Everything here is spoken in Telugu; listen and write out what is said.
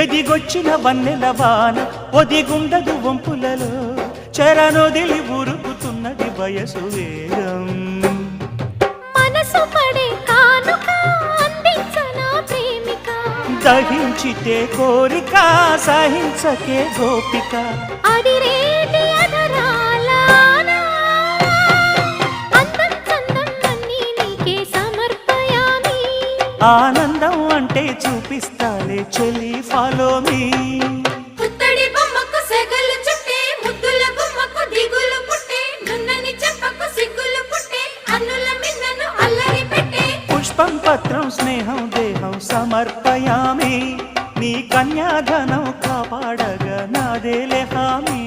ఎదిగొచ్చిన వన్నెల వాన ఒదిగుండదు వంపులలో చరణొదిలి ఉరుకుతున్నది వయసు వేగం మనసు పడే కానుక అందించనా ప్రేమిక దహించితే కోరిక సహించకే గోపిక అదిరేటి అధరాల అందం చందం అన్నీ నీకే సమర్పయామి ఆనందం అంటే చూపిస్తాలే చెలి ఫాలో మీ పుత్తడి బొమ్మకు సెగలు చుట్టే ముద్దుల బొమ్మకు దిగులు పుట్టే నున్నని చెప్పకు సిగ్గులు పుట్టే అన్నుల మిన్నను అల్లరి పెట్టే పుష్పం పత్రం స్నేహం దేహం సమర్పయామి నీ కన్యాధనం కాపాడగా నాదేలే హామీ